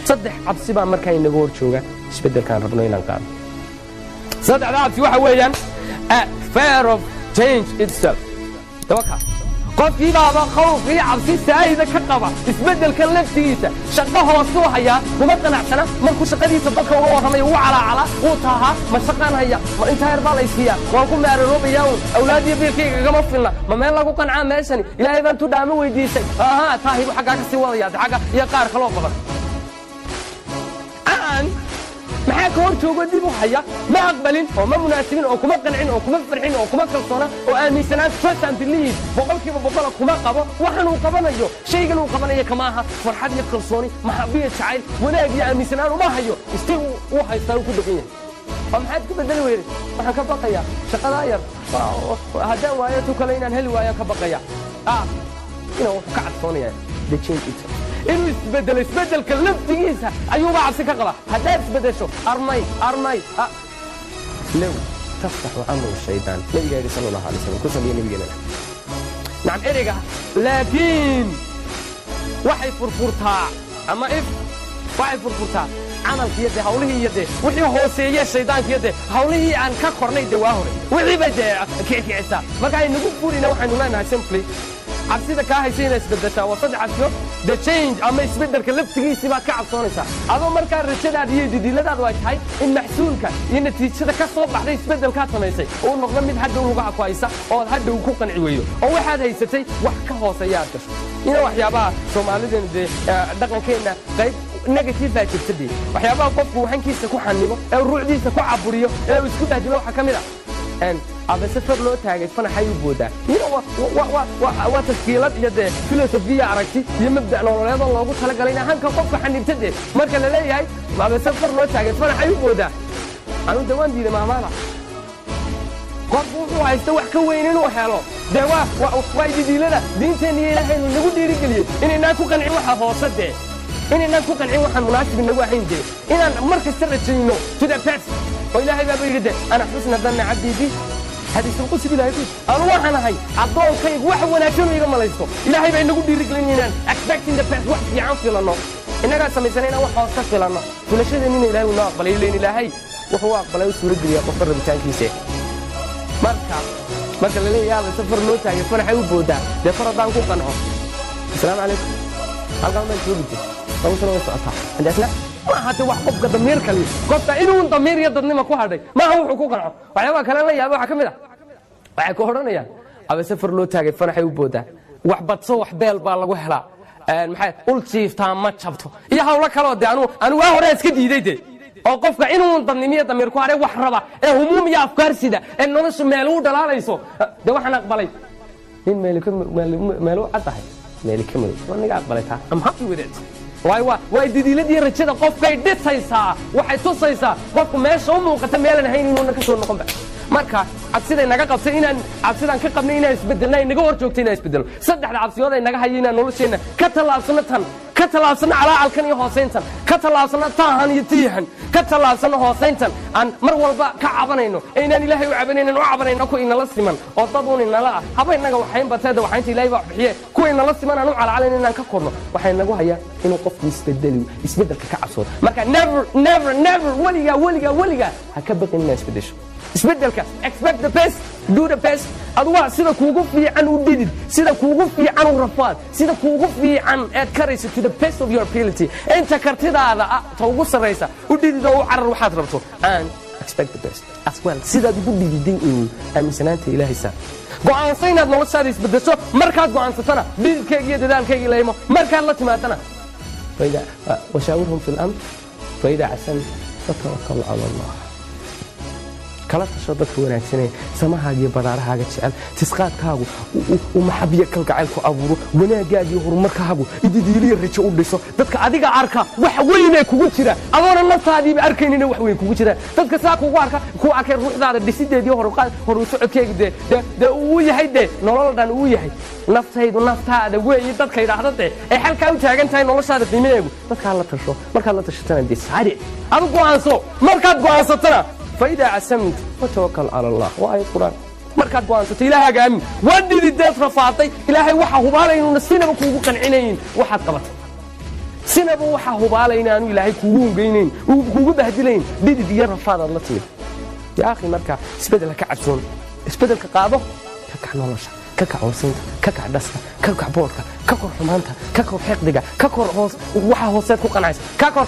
saddex cabsi baa markaa inaga hor jooga isbeddelkaan rabno inaan qaadno saddexda cabsi waxa weeyaan fear of change itself dabaka qofkii baaba khawfii cabsi saayida ka qaba isbeddelka laftigiisa shaqo hoosuu hayaa kuma qanacsana markuu shaqadiisa dadka uga warramayo uu calaacala uu taahaa ma shaqaan haya ma intaa yar baa laysiiyaa waan ku maararoobayaa un awlaadiyo biilkayga igama filna ma meel lagu qancaa meeshani ilaahay baan tudhaamo weydiisay ahaa taahibu xaggaa ka sii wadayaa de xagga iyo qaar kaloo badan maxaa ka hor joogo dib u haya ma aqbalin oo ma munaasibin oo kuma qancin oo kuma farxin oo kuma kalsoona oo aaminsanaan trust and believe boqolkiiba boqol kuma qabo waxaan uu qabanayo shaygan uu qabanayo kama aha farxad iyo kalsooni maxabiya jacayl wanaag iyo aaminsanaan uma hayo istii uu haystaa uu ku dhagan yahay oo maxaad ku bedeli weyday waxaan ka baqayaa shaqadaa yar haddaan waayo tu kale inaan heli waayaan ka baqaya inaan wuxuu ka cadsoonaya the change itself inuu isbedelo isbeddelka laftigiisa ayuuba cabsi ka qaba haddaad isbeddesho armay low taftaxu camalu shaydaan nabiga yidhi sala allahu alay wasallam ku saliya nabigeena nacam ereyga laakiin waxay furfurtaa ama waxay furfurtaa camalka iyo dee hawlihii iyo dee wixii hooseeye shaydaanka iyo dee hawlihii aan ka kornay dee waa hore wixii bay dee kicikicisaa marka aynagu furina waxaynu leenahay simply cabsida kaa haysa inay isbeddeshaa waa saddex cabsiyo the change ama isbeddelka laftigiisii baad ka cabsoonaysaa adoo markaa rajadaada iyo didiiladaadu ay tahay in maxsuulka iyo natiijada ka soo baxday isbeddelkaad samaysay uu noqdo mid hadhow lugaha ku haysa ood hadhow ku qanci weydo oo waxaad haysatay wax ka hooseeya aad gasho ina waxyaabaha soomaalideenu dee dhaqankeenna qayb negative baa jirta dee waxyaabaha qofku hankiisa ku xanibo ee ruucdiisa ku caburiyo ee uu isku dahdilo waxaa ka mid aba safar loo taagay fanaxay u boodaa waa tashkiilad iyo dee filosofiya aragti iyo mabda' nololeedoo loogu talagalay in hanka qofka xanibta dee marka la leeyahay aba safar loo taagay fanaxay u boodaa anu dawaan diiday maamaada qofku wuxuu haysta wax ka weyn inuu helo dee waa didiilada diinteenna iyo ilaahaynu nagu dhiirigeliyey inaynaan ku qancin waxa hoose dee inaynaan ku qancin waxaan munaasib inagu ahayn dee inaan mar kasta rajayno to the best oo ilaahay baaba yidhi de ana xusna danna cabdii bi hadiisul qudsi ilaahay ku anu waxaan ahay addoonkaygu wax wanaagsan iga malaysto ilaahay baa inagu dhiirigelin inaan expecting the best wax fiican filanno innagaa samaysanayna wax hoos ka filanno filashadeenina ilaahay uu noo aqbalay ileen ilaahay wuxuu u aqbalay u suurogeliyaa qofka rabitaankiisa marka la leeyahay safar loo taagay fanaxay u boodaa dee far haddaan ku qanco asalaamu calaykum halkaan baan joogi jir sababtuna way socotaa indaasna ma hade wax qofka damiir kale qofka inuu damiir iyo dadnimo ku hadhay maaha wuxuu ku qanco waxyaabaha kale la yaaba waxaa ka mid waxay ku odhanayaan aba safar loo taagay fanaxay u boodaa wax badso wax beel baa lagu helaa maxay ul jiiftaa ma jabto iyo hawlo kaloo dee anu waa hore iska diiday dee oo qofka inuu dadnimo iyo damiir ku hadhay wax raba ee humuum iyo afkaar sida ee nolosha meel u dhalaalayso dee waxaan aqbalay nin meel u caddahay meel ka madow waa niga aqbalay taa am happy with it way didiiladii rajada qofkay dhisaysaa waxay tusaysaa qofku meesha u muuqata meelan ahayn inuuna ka soo noqonba marka cabsiday naga qabtay inaan cabsidaan ka qabnay inaan isbedelnay naga hor joogtay inaan isbedelo saddexda cabsiyood ay naga hayay inaan nolosheenna ka tallaabsano tan ka tallaabsano calaacalkan iyo hoosayntan ka tallaabsano taahan iyo tiihan ka tallaabsano hoosayntan aan mar walba ka cabanayno inaan ilaahay u cabanaynan u cabanayno ku inala siman oo dad uun inala ah haba inaga waxayn bateeda waxaynta ilaahay baa bixiye kuwa inala siman aan u calacalayn inaan ka korno waxay nagu hayaan inuu qofku isbedelka ka cabsoodo marka never weligaa ha ka baqin inaad isbedesho isbedelka expect the best do the best aduwa sida kuugu fiican u dhidid sida kuugu fiican u rafaad sida kuugu fiican aad karayso to the best of your ability inta kartidaada ta ugu sarraysa u dhidid oo u carar waxaad rabto and expect the best as well sidaad ugu dhididay in aaminsanaanta ilaahay saa go'aansa inaad noloshaada isbedesho markaad go'aansatana dhididkayga iyo dadaalkayga la imo markaad la timaadana وشاورهم في الأمر فإذا عزمت فتوكل على الله kala tasho dadka wanaagsanee samahaaga iyo baraarahaaga jecel tisqaadkaagu u maxabiya kalgacayl ku abuuro wanaagaaga iyo horumarkaagu ididiiliya rajo u dhiso dadka adiga arka wax weyn ee kugu jira adoona naftaadiiba arkaynina wax weyn kugu jira dadka saa kugu arka ku arkay ruuxdaada dhisideedii horu socodkeega dee uu yahay dee nolol dhan uu yahay naftaydu naftaada weeye dadka yidhaahda dee ay xalkaa u taagan tahay noloshaada qiimaheegu dadkaa la tasho markaad la tashatana dee saari adu go'aanso markaad go'aansatana فإذا عزمت فتوكل على الله وآية القرآن markaad go'aansato ilaahaga aamin waa dhidideed rafaatay ilaahay waxa hubaanay inuu nasiina kuugu qancinayn waxaad qabatay sinaba waxa hubaalayna aanu ilaahay kuugu hungeynayn kuugu bahdilayn dhidid iyo rafaadaad la timid yaa akhi marka isbedel ka cabsoon isbedelka qaado ka kac nolosha ka kac hoosinta ka kac dhaska ka kac boorka ka kor xumaanta ka kor xeqdiga ka kor hoos waxa hooseed ku qanacaysa ka kor